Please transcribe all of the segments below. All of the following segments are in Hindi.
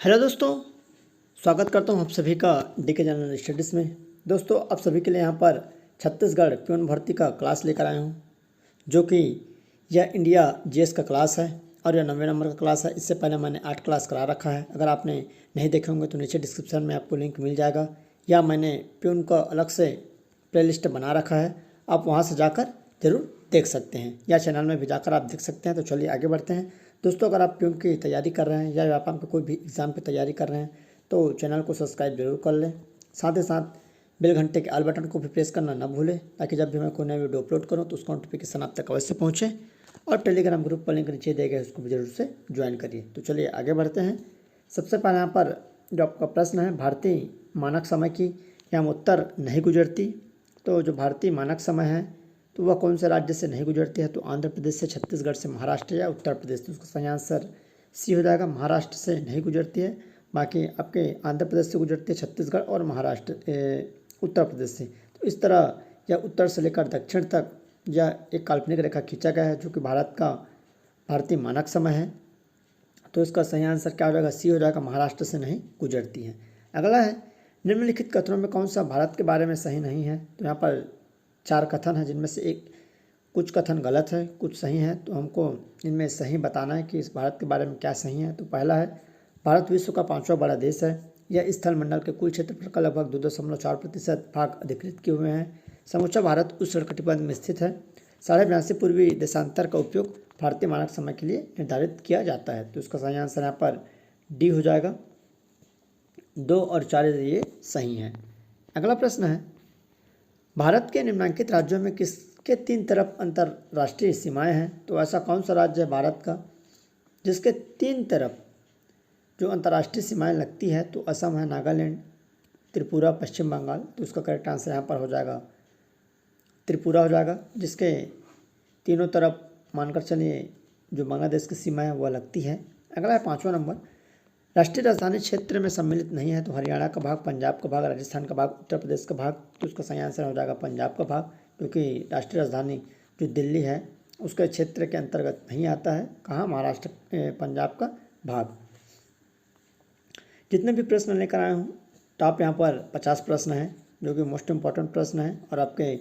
हेलो दोस्तों, स्वागत करता हूं आप सभी का डीके जनरल स्टडीज़ में। दोस्तों, आप सभी के लिए यहां पर छत्तीसगढ़ प्यून भर्ती का क्लास लेकर आया हूं, जो कि यह इंडिया जीएस का क्लास है और यह 90 नंबर का क्लास है। इससे पहले मैंने 8 क्लास करा रखा है। अगर आपने नहीं देखे होंगे तो नीचे डिस्क्रिप्शन में आपको लिंक मिल जाएगा, या मैंने प्यून का अलग से प्लेलिस्ट बना रखा है, आप वहाँ से जाकर ज़रूर देख सकते हैं, या चैनल में भी जाकर आप देख सकते हैं। तो चलिए आगे बढ़ते हैं। दोस्तों, अगर आप प्यून की तैयारी कर रहे हैं या व्यापार के कोई भी एग्ज़ाम की तैयारी कर रहे हैं तो चैनल को सब्सक्राइब जरूर कर लें। साथ ही साथ बेल घंटे के ऑल बटन को भी प्रेस करना ना भूलें, ताकि जब भी मैं कोई नया वीडियो अपलोड करूं तो उसका नोटिफिकेशन आप तक अवश्य पहुंचे। और टेलीग्राम ग्रुप पर लिंक नीचे दिए गए उसको भी जरूर से ज्वाइन करिए। तो चलिए आगे बढ़ते हैं। सबसे पहले यहाँ पर जो आपका प्रश्न है, भारतीय मानक समय की यहाँ उत्तर नहीं गुजरती। तो जो भारतीय मानक समय है तो वह कौन से राज्य से नहीं गुजरती है? तो आंध्र प्रदेश से, छत्तीसगढ़ से, महाराष्ट्र या उत्तर प्रदेश। तो उसका सही आंसर सी हो जाएगा, महाराष्ट्र से नहीं गुजरती है। बाकी आपके आंध्र प्रदेश से गुजरती है, छत्तीसगढ़ और महाराष्ट्र उत्तर प्रदेश से। तो इस तरह यह उत्तर से लेकर दक्षिण तक यह एक काल्पनिक रेखा खींचा गया है, जो कि भारतीय मानक समय है। तो इसका सही आंसर क्या हो जाएगा? सी हो जाएगा, महाराष्ट्र से नहीं गुजरती है। अगला है, निम्नलिखित कथनों में कौन सा भारत के बारे में सही नहीं है? तो यहाँ पर 4 कथन है, जिनमें से कुछ कथन गलत है, कुछ सही है। तो हमको इनमें सही बताना है कि इस भारत के बारे में क्या सही है। तो पहला है, भारत विश्व का 5वां बड़ा देश है। यह स्थल मंडल के कुल क्षेत्रफल का लगभग 2.4% भाग अधिकृत किए हुए हैं। समूचा भारत उष्णकटिबंध में स्थित है। 82.5 पूर्वी देशांतर का उपयोग भारतीय मानक समय के लिए निर्धारित किया जाता है। तो इसका सही आंसर यहाँ पर डी हो जाएगा। 2 और 4 ये सही है। अगला प्रश्न है, भारत के निम्नलिखित राज्यों में किसके 3 तरफ अंतर्राष्ट्रीय सीमाएं हैं? तो ऐसा कौन सा राज्य है भारत का जिसके 3 तरफ जो अंतर्राष्ट्रीय सीमाएं लगती है? तो असम है, नागालैंड, त्रिपुरा, पश्चिम बंगाल। तो उसका करेक्ट आंसर यहाँ पर हो जाएगा त्रिपुरा हो जाएगा, जिसके तीनों तरफ मानकर चलिए जो बांग्लादेश की सीमा है वह लगती है। अगला है 5वां नंबर, राष्ट्रीय राजधानी क्षेत्र में सम्मिलित नहीं है। तो हरियाणा का भाग, पंजाब का भाग, राजस्थान का भाग, उत्तर प्रदेश का भाग। तो उसका सही आंसर हो जाएगा पंजाब का भाग, क्योंकि राष्ट्रीय राजधानी जो दिल्ली है उसके क्षेत्र के अंतर्गत नहीं आता है। कहाँ? महाराष्ट्र, पंजाब का भाग। जितने भी प्रश्न लेकर आए हूँ टॉप यहाँ पर 50 प्रश्न हैं, जो कि मोस्ट इम्पॉर्टेंट प्रश्न हैं और आपके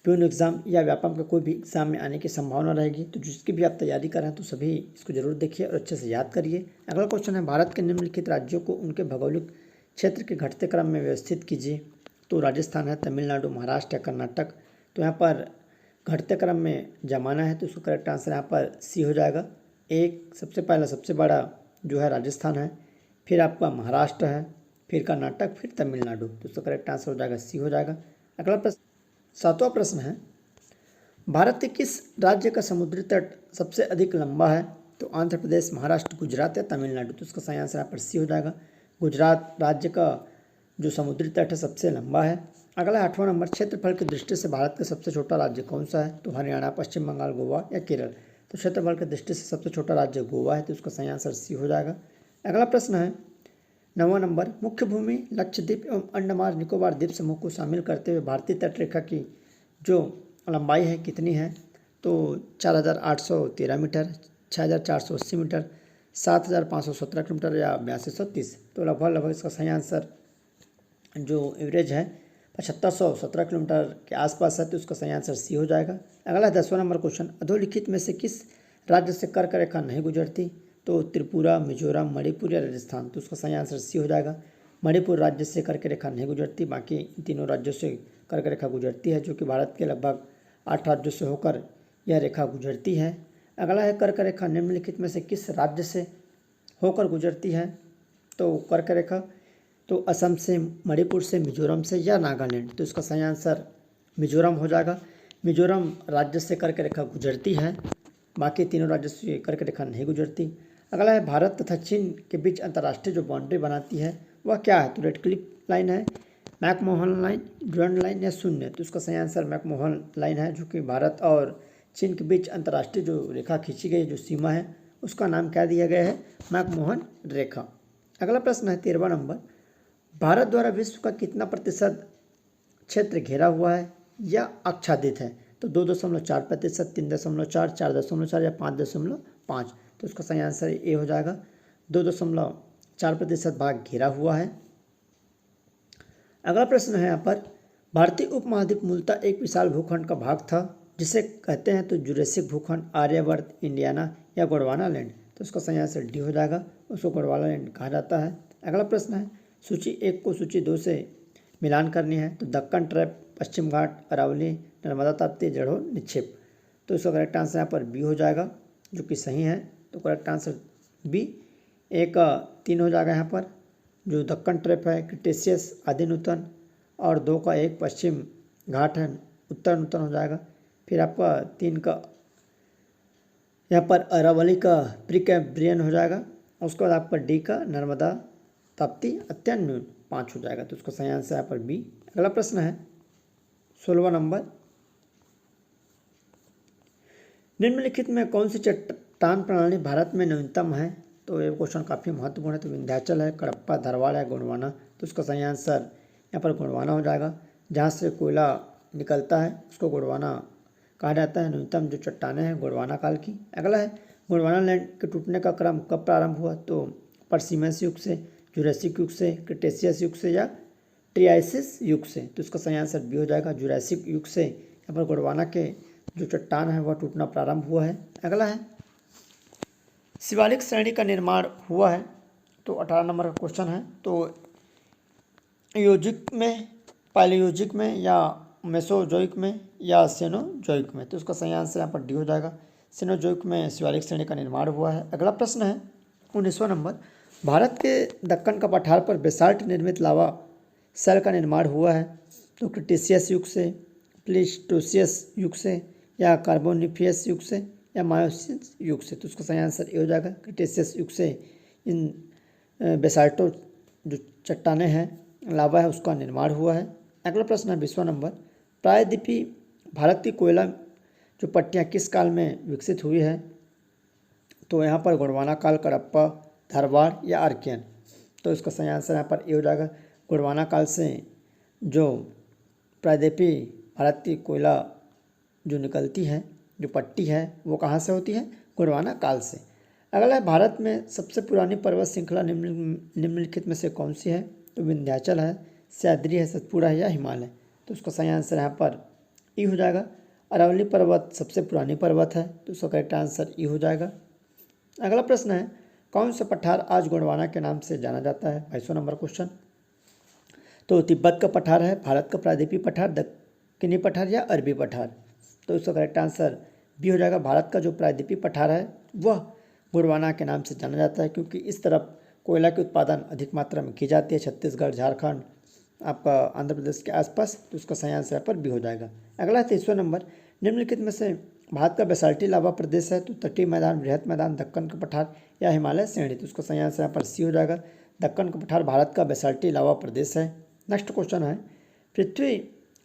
प्यून एग्ज़ाम या व्यापम का कोई भी एग्ज़ाम में आने की संभावना रहेगी। तो जिसकी भी आप तैयारी कर रहे हैं तो सभी इसको जरूर देखिए और अच्छे से याद करिए। अगला क्वेश्चन है, भारत के निम्नलिखित राज्यों को उनके भौगोलिक क्षेत्र के घटते क्रम में व्यवस्थित कीजिए। तो राजस्थान है, तमिलनाडु, महाराष्ट्र या कर्नाटक। तो यहाँ पर घटते क्रम में जमाना है, तो उसका करेक्ट आंसर यहाँ पर सी हो जाएगा। एक सबसे पहला सबसे बड़ा जो है राजस्थान है, फिर आपका महाराष्ट्र है, फिर कर्नाटक, फिर तमिलनाडु। तो उसका करेक्ट आंसर हो जाएगा सी हो जाएगा। अगला प्रश्न 7वां प्रश्न है, भारत के किस राज्य का समुद्री तट सबसे अधिक लंबा है? तो आंध्र प्रदेश, महाराष्ट्र, गुजरात या तमिलनाडु। तो उसका सही आंसर यहाँ पर सी हो जाएगा, गुजरात राज्य का जो समुद्री तट है सबसे लंबा है। अगला 8वां नंबर, क्षेत्रफल की दृष्टि से भारत का सबसे छोटा राज्य कौन सा है? तो हरियाणा, पश्चिम बंगाल, गोवा या केरल। तो क्षेत्रफल की दृष्टि से सबसे छोटा राज्य गोवा है, तो उसका सही आंसर सी हो जाएगा। अगला प्रश्न है 9वां नंबर, मुख्य भूमि, लक्षद्वीप एवं अंडमान निकोबार द्वीप समूह को शामिल करते हुए भारतीय तट रेखा की जो लंबाई है कितनी है? तो 4813 मीटर, 6480 मीटर, 7517 किलोमीटर या 8230। तो लगभग इसका सही आंसर जो एवरेज है 7517 किलोमीटर के आसपास है, तो उसका सही आंसर सी हो जाएगा। अगला 10वां नंबर क्वेश्चन, अधोलिखित में से किस राज्य से कर्क रेखा नहीं गुजरती? तो त्रिपुरा, मिजोरम, मणिपुर या राजस्थान। तो उसका सही आंसर सी हो जाएगा, मणिपुर राज्य से कर्क रेखा नहीं गुजरती, बाकी तीनों राज्यों से कर्क रेखा गुजरती है, जो कि भारत के लगभग 8 राज्यों से होकर यह रेखा गुजरती है। अगला है, कर्क रेखा निम्नलिखित में से किस राज्य से होकर गुजरती है? तो कर्क रेखा तो असम से, मणिपुर से, मिजोरम से या नागालैंड। तो इसका सही आंसर मिजोरम हो जाएगा, मिजोरम राज्य से कर्क रेखा गुजरती है, बाकी तीनों राज्यों से कर्क रेखा नहीं गुजरती। अगला है, भारत तथा चीन के बीच अंतर्राष्ट्रीय जो बाउंड्री बनाती है वह क्या है? तो रेड क्लिफ लाइन है, मैकमोहन लाइन, डुरंड लाइन या शून्य। तो उसका सही आंसर मैकमोहन लाइन है, जो कि भारत और चीन के बीच अंतर्राष्ट्रीय जो रेखा खींची गई, जो सीमा है उसका नाम क्या दिया गया है? मैकमोहन रेखा। अगला प्रश्न है 13वां नंबर, भारत द्वारा विश्व का कितना प्रतिशत क्षेत्र घेरा हुआ है या आच्छादित है? तो 2.4%, 3.4, 4.4 या 5.5। तो उसका सही आंसर ए हो जाएगा, 4% भाग घिरा हुआ है। अगला प्रश्न है यहाँ पर, भारतीय उपमहाद्वीप मूलतः एक विशाल भूखंड का भाग था जिसे कहते हैं तो जुरेसिक भूखंड, आर्यवर्त, इंडियाना या गोंडवाना लैंड। तो उसका सही आंसर डी हो जाएगा, उसको गोंडवाना लैंड कहा जाता है। अगला प्रश्न है, सूची 1 को सूची 2 से मिलान करनी है। तो दक्कन ट्रैप, पश्चिम घाट, अरावली, नर्मदा ताप्ती, जड़ोल, निक्षेप। तो इसका करेक्ट आंसर यहाँ पर बी हो जाएगा, जो कि सही है। तो करेक्ट आंसर बी। 1 3 हो जाएगा यहाँ पर। जो दक्कन ट्रैप है क्रिटेशियस आदि नूतन, और 2 का 1 पश्चिम घाट है उत्तर नूतन हो जाएगा। फिर आपका 3 का यहाँ पर अरावली का प्रीकैम्ब्रियन हो जाएगा। उसके बाद आपका डी का नर्मदा ताप्ती अत्यन्यून 5 हो जाएगा। तो उसका सही आंसर यहाँ पर बी। अगला प्रश्न है 16वां नंबर, निम्नलिखित में कौन सी चट्टान प्रणाली भारत में नवीनतम है। तो ये क्वेश्चन काफ़ी महत्वपूर्ण है। तो विंध्याचल है, कडप्पा, धारवाड़ है, गोंडवाना। तो उसका सही आंसर यहाँ पर गोंडवाना हो जाएगा। जहाँ से कोयला निकलता है उसको गोंडवाना कहा जाता है। न्यूनतम जो चट्टानें हैं गोंडवाना काल की। अगला है, गोंडवाना लैंड के टूटने का क्रम कब प्रारंभ हुआ। तो परसीमेंस युग से, जुरासिक युग से, क्रिटेशियस युग से या ट्रियासिस युग से। तो इसका सही आंसर बी हो जाएगा, जुरासिक युग से यहाँ पर गोंडवाना के जो चट्टान है वह टूटना प्रारंभ हुआ है। अगला है, शिवालिक श्रेणी का निर्माण हुआ है। तो 18 नंबर का क्वेश्चन है। तो योजिक में, पैलियोजिक में या मेसोजोइक में या सेनोजोइक में। तो उसका सही आंसर यहाँ पर डी हो जाएगा, सेनोजोइक में शिवालिक श्रेणी का निर्माण हुआ है। अगला प्रश्न है 19वां नंबर, भारत के दक्कन का पठार पर बेसाल्ट निर्मित लावा सेल का निर्माण हुआ है। तो क्रिटेशियस युग से, प्लीस्टोसियस युग से या कार्बोनिफियस युग से या मायोसिन युग से। तो उसका सही आंसर ए हो जाएगा, क्रिटेशियस युग से इन बेसाल्टो जो चट्टानें हैं, लावा है, उसका निर्माण हुआ है। अगला प्रश्न है 20वां नंबर, प्रायद्वीपीय भारत की कोयला जो पट्टियाँ किस काल में विकसित हुई है। तो यहाँ पर गोंडवाना काल, कडप्पा, धारवाड़ या आर्कियन। तो इसका सही आंसर यहाँ पर ए हो जाएगा, गोंडवाना काल से जो प्रायद्वीपीय भारत की कोयला जो निकलती है, जो पट्टी है, वो कहाँ से होती है, गोंडवाना काल से। अगला है, भारत में सबसे पुरानी पर्वत श्रृंखला निम्नलिखित में से कौन सी है। तो विंध्याचल है, सह्याद्री है, सतपुड़ा है या हिमालय। तो उसका सही आंसर यहाँ पर ई हो जाएगा, अरावली पर्वत सबसे पुरानी पर्वत है। तो उसका करेक्ट आंसर ई हो जाएगा। अगला प्रश्न है, कौन सा पठार आज गोंडवाना के नाम से जाना जाता है। 22वां नंबर क्वेश्चन। तो तिब्बत का पठार है, भारत का प्रायद्वीपीय पठार, दक्कनी पठार या अरबी पठार। तो इसका करेक्ट आंसर बी हो जाएगा, भारत का जो प्रायद्वीपीय पठार है वह गोंडवाना के नाम से जाना जाता है, क्योंकि इस तरफ कोयला के उत्पादन अधिक मात्रा में की जाती है, छत्तीसगढ़, झारखंड, आपका आंध्र प्रदेश के आसपास। तो उसका सही आंसर यहाँ पर बी हो जाएगा। अगला 23वां नंबर, निम्नलिखित में से भारत का बेसाल्टी लावा प्रदेश है। तो तटीय मैदान, बृहत मैदान, दक्कन का पठार या हिमालय श्रेणी। तो उसका सही आंसर यहाँ पर सी हो जाएगा, दक्कन का पठार भारत का बेसाल्टी लावा प्रदेश है। नेक्स्ट क्वेश्चन है, पृथ्वी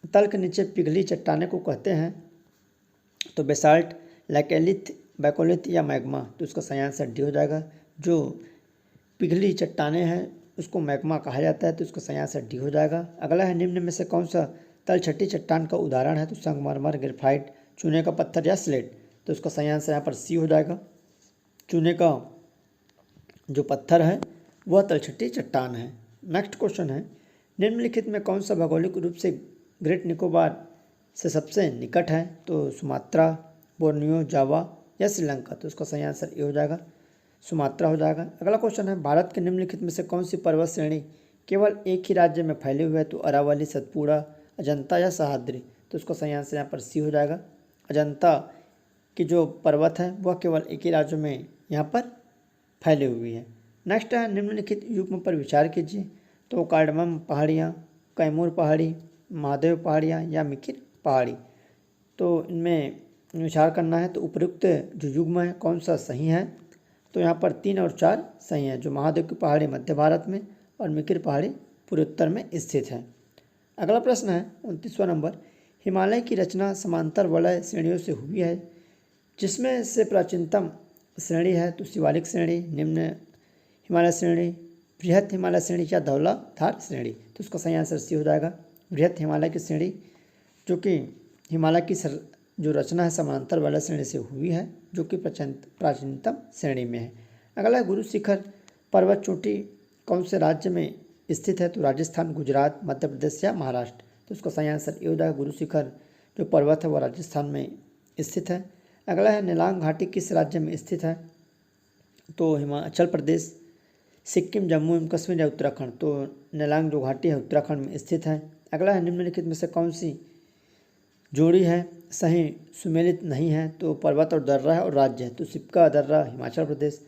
तल के नीचे पिघली चट्टाने को कहते हैं। तो बेसाल्ट, लैकेलिथ, बैकोलिथ या मैग्मा। तो उसका सही आंसर डी हो जाएगा, जो पिघली चट्टाने हैं उसको मैग्मा कहा जाता है। तो उसका सही आंसर डी हो जाएगा। अगला है, निम्न में से कौन सा तलछटी चट्टान का उदाहरण है। तो संगमरमर, ग्रेफाइट, चूने का पत्थर या स्लेट। तो उसका सही आंसर यहाँ पर सी हो जाएगा, चूने का जो पत्थर है वह तलछटी चट्टान है। नेक्स्ट क्वेश्चन है, निम्नलिखित में कौन सा भौगोलिक रूप से ग्रेट निकोबार से सबसे निकट है। तो सुमात्रा, बोर्नियो, जावा या श्रीलंका। तो उसका सही आंसर ये हो जाएगा, सुमात्रा हो जाएगा। अगला क्वेश्चन है, भारत के निम्नलिखित में से कौन सी पर्वत श्रेणी केवल एक ही राज्य में फैली हुई है। तो अरावली, सतपुड़ा, अजंता या सह्याद्री। तो उसका सही आंसर यहाँ पर सी हो जाएगा, अजंता की जो पर्वत है वह केवल एक ही राज्य में यहाँ पर फैली हुई है। नेक्स्ट है, निम्नलिखित युग्म पर विचार कीजिए। तो कार्डमम पहाड़ियाँ, कैमूर पहाड़ी, महादेव पहाड़ियाँ या मिकिर पहाड़ी। तो इनमें विचार करना है। तो उपयुक्त जो युग्म है कौन सा सही है। तो यहाँ पर 3 और 4 सही है, जो महादेव की पहाड़ी मध्य भारत में और मिकिर पहाड़ी पूर्वोत्तर में स्थित है। अगला प्रश्न है 29वां नंबर, हिमालय की रचना समांतर वलय श्रेणियों से हुई है, जिसमें से प्राचीनतम श्रेणी है। तो शिवालिक श्रेणी, निम्न हिमालय श्रेणी, बृहत हिमालय श्रेणी या धौलाधार श्रेणी। तो उसका सही आंसर सी हो जाएगा, बृहत हिमालय की श्रेणी, जो कि हिमालय की जो रचना है समांतर वलय श्रेणी से हुई है, जो कि प्राचीनतम श्रेणी में है। अगला है, गुरु शिखर पर्वत चोटी कौन से राज्य में स्थित है? तो राजस्थान, गुजरात, मध्य प्रदेश या महाराष्ट्र। तो इसका सही आंसर ये हो जाएगा गुरु शिखर जो पर्वत है वह राजस्थान में स्थित है। अगला है नेलांग घाटी किस राज्य में स्थित है? तो हिमाचल प्रदेश, सिक्किम, जम्मू एवं कश्मीर या उत्तराखंड। तो नेलांग जो घाटी है उत्तराखंड में स्थित है। अगला है निम्नलिखित में से कौन सी जोड़ी है सही सुमेलित नहीं है? तो पर्वत और दर्रा है और राज्य है। तो सिपका दर्रा हिमाचल प्रदेश,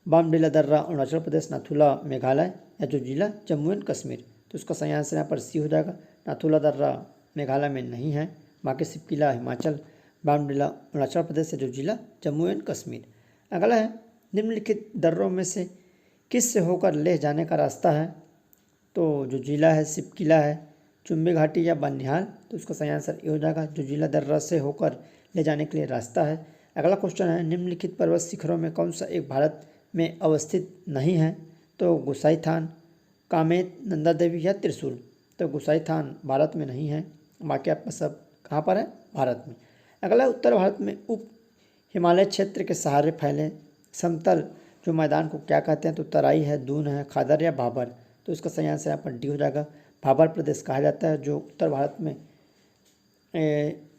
बामडीला दर्रा अरुणाचल प्रदेश, नाथुला मेघालय या जो जिला जम्मू एंड कश्मीर। तो इसका सही आंसर यहाँ पर सी हो जाएगा। नाथुला दर्रा मेघालय में नहीं है, बाकी सिपकिला हिमाचल, बामडीला अरुणाचल प्रदेश या जो जिला जम्मू एंड कश्मीर। अगला है निम्नलिखित दर्रों में से किस से होकर लेह जाने का रास्ता है? तो जो जिला है सिपकिला है, चुम्बी घाटी या बनिहाल। तो उसका सही आंसर ये हो जाएगा जो जिला दर्रा से होकर ले जाने के लिए रास्ता है। अगला क्वेश्चन है निम्नलिखित पर्वत शिखरों में कौन सा एक भारत में अवस्थित नहीं है? तो गोसाईथान, कामेत, नंदा देवी या त्रिशूल। तो गोसाईथान भारत में नहीं है, बाकी आपका सब कहाँ पर है? भारत में। अगला उत्तर भारत में उप हिमालय क्षेत्र के सहारे फैले समतल जो मैदान को क्या कहते हैं? तो तराई है, दून है, खादर या भाबर। तो इसका सही आंसर यहाँ पर डी हो जाएगा। भाबर प्रदेश कहा जाता है जो उत्तर भारत में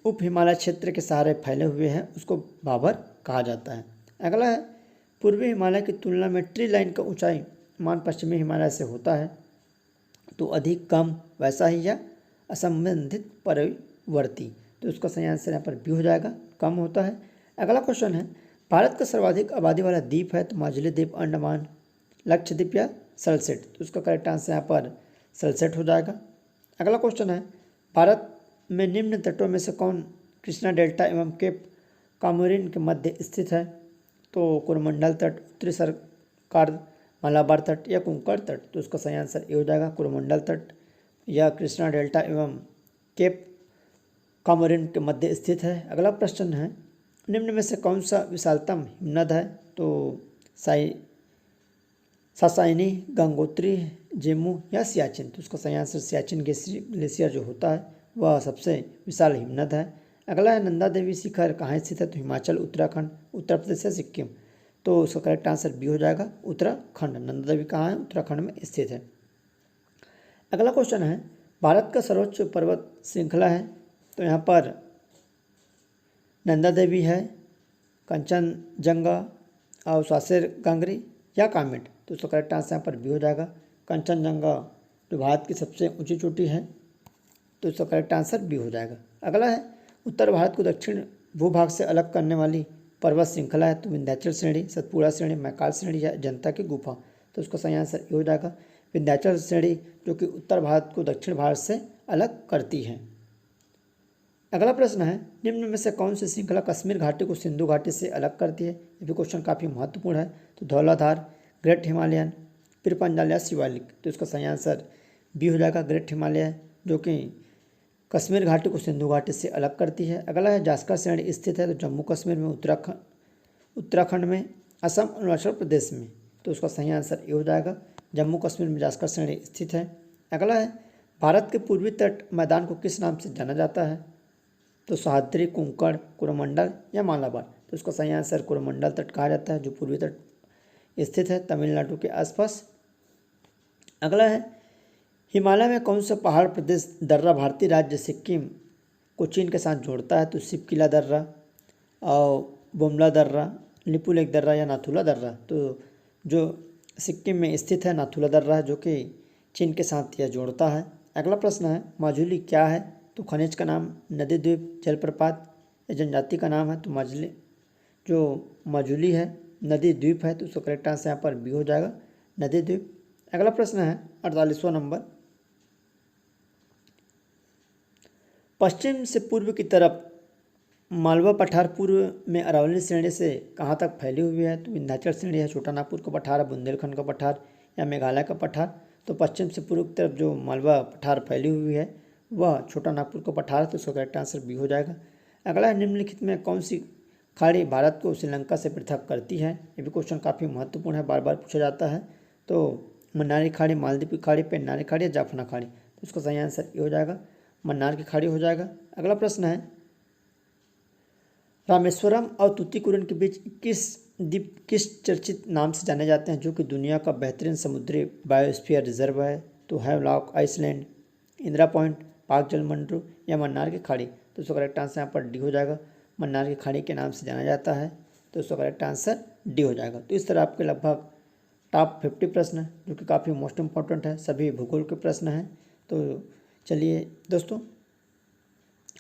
उप हिमालय क्षेत्र के सहारे फैले हुए हैं उसको भाबर कहा जाता है। अगला है पूर्वी हिमालय की तुलना में ट्री लाइन का ऊंचाई मान पश्चिमी हिमालय से होता है तो अधिक, कम, वैसा ही या असंबंधित परिवर्ती। तो उसका सही आंसर यहाँ पर बी हो जाएगा, कम होता है। अगला क्वेश्चन है भारत का सर्वाधिक आबादी वाला द्वीप है? तो माजुली द्वीप, अंडमान, लक्षद्वीप या सलसेट। तो उसका करेक्ट आंसर यहाँ पर सलसेट हो जाएगा। अगला क्वेश्चन है भारत में निम्न तटों में से कौन कृष्णा डेल्टा एवं केप कामोरिन के मध्य स्थित है? तो कोरोमंडल तट, उत्तरी सरकार, मलाबार तट या कुंकण तट। तो उसका सही आंसर ये हो जाएगा कोरोमंडल तट या कृष्णा डेल्टा एवं केप कामोरिन के मध्य स्थित है। अगला प्रश्न है निम्न में से कौन सा विशालतम हिमनद है? तो सासाइनी, गंगोत्री, जेमू या सियाचिन। तो उसका सही आंसर सियाचिन ग्लेशियर जो होता है वह सबसे विशाल हिमनद है। अगला है नंदा देवी शिखर कहाँ स्थित है? तो हिमाचल, उत्तराखंड, उत्तर प्रदेश या सिक्किम। तो उसका करेक्ट आंसर बी हो जाएगा उत्तराखंड। नंदा देवी कहाँ है? उत्तराखंड में स्थित है। अगला क्वेश्चन है भारत का सर्वोच्च पर्वत श्रृंखला है? तो यहाँ पर नंदा देवी है, कंचनजंगा और सासेर गांगरी या कामेट। तो उसका करेक्ट आंसर यहाँ पर बी हो जाएगा। कंचनजंगा जो भारत की सबसे ऊंची चोटी है तो इसका करेक्ट आंसर बी हो जाएगा। अगला है उत्तर भारत को दक्षिण भूभाग से अलग करने वाली पर्वत श्रृंखला है? तो विंध्याचल श्रेणी, सतपुड़ा श्रेणी, मैकाल श्रेणी या अजंता की गुफा। तो उसका सही आंसर ये हो जाएगा विंध्याचल श्रेणी जो कि उत्तर भारत को दक्षिण भारत से अलग करती है। अगला प्रश्न है निम्न में से कौन सी श्रृंखला कश्मीर घाटी को सिंधु घाटी से अलग करती है? ये भी क्वेश्चन काफ़ी महत्वपूर्ण है। तो धौलाधार, ग्रेट हिमालयन, पीरपंजाल या शिवालिक। तो इसका सही आंसर बी हो जाएगा ग्रेट हिमालय जो कि कश्मीर घाटी को सिंधु घाटी से अलग करती है। अगला है जास्कर श्रेणी स्थित है? तो जम्मू कश्मीर में, उत्तराखंड में, असम, अरुणाचल प्रदेश में। तो उसका सही आंसर ये हो जाएगा जम्मू कश्मीर में जास्कर श्रेणी स्थित है। अगला है भारत के पूर्वी तट मैदान को किस नाम से जाना जाता है? तो सह्याद्री, कुंकण, कोरोमंडल या मालाबार। तो उसका सही आंसर कोरोमंडल तट कहा जाता है जो पूर्वी तट स्थित है तमिलनाडु के आसपास। अगला है हिमालय में कौन सा पहाड़ प्रदेश दर्रा भारतीय राज्य सिक्किम को चीन के साथ जोड़ता है? तो सिपकिला दर्रा और बोमला दर्रा, लिपुलेख दर्रा या नाथुला दर्रा। तो जो सिक्किम में स्थित है नाथुला दर्रा जो कि चीन के साथ यह जोड़ता है। अगला प्रश्न है माजुली क्या है? तो खनिज का नाम, नदी, द्वीप, जलप्रपात या जनजाति का नाम है? तो माजुली जो माजुली है नदी द्वीप है। तो उसका करेक्ट आंसर यहाँ पर बी हो जाएगा नदी द्वीप। अगला प्रश्न है 48वां नंबर, पश्चिम से पूर्व की तरफ मालवा पठार पूर्व में अरावली श्रेणी से कहाँ तक फैली हुई है? तो विंध्याचल श्रेणी है, छोटा नागपुर का पठार, बुंदेलखंड का पठार या मेघालय का पठार। तो पश्चिम से पूर्व की तरफ जो मालवा पठार फैली हुई है वह छोटा नागपुर का पठार है। तो उसका करेक्ट आंसर बी हो जाएगा। अगला है निम्नलिखित में कौन सी खाड़ी भारत को श्रीलंका से पृथक करती है? ये भी क्वेश्चन काफ़ी महत्वपूर्ण है, बार बार पूछा जाता है। तो मन्नार की खाड़ी, मालदीव की खाड़ी, पेन्नार की खाड़ी या जाफना खाड़ी। तो उसका सही आंसर ये हो जाएगा मन्नार की खाड़ी हो जाएगा। अगला प्रश्न है रामेश्वरम और तूतीकुरन के बीच 21 द्वीप किस चर्चित नाम से जाने जाते हैं, जो कि दुनिया का बेहतरीन समुद्री बायोस्फीयर रिजर्व है? तो हैवलॉक आइसलैंड, इंदिरा पॉइंट, पाक जलमंडल या मन्नार की खाड़ी। तो इसका करेक्ट आंसर यहाँ पर डी हो जाएगा। मन्नार की खाड़ी के नाम से जाना जाता है, तो इसका करेक्ट आंसर डी हो जाएगा। तो इस तरह आपके लगभग टॉप 50 प्रश्न हैं, जो कि काफ़ी मोस्ट इम्पॉर्टेंट है, सभी भूगोल के प्रश्न हैं। तो चलिए दोस्तों,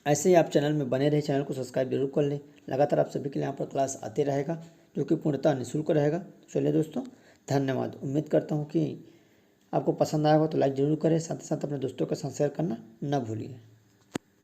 ऐसे ही आप चैनल में बने रहे, चैनल को सब्सक्राइब जरूर कर लें। लगातार आप सभी के लिए यहाँ पर क्लास आते रहेगा, जो कि पूर्णतः निःशुल्क रहेगा। चलिए दोस्तों, धन्यवाद। उम्मीद करता हूँ कि आपको पसंद आया हो तो लाइक ज़रूर करें, साथ ही साथ अपने दोस्तों के साथ शेयर करना न भूलिए।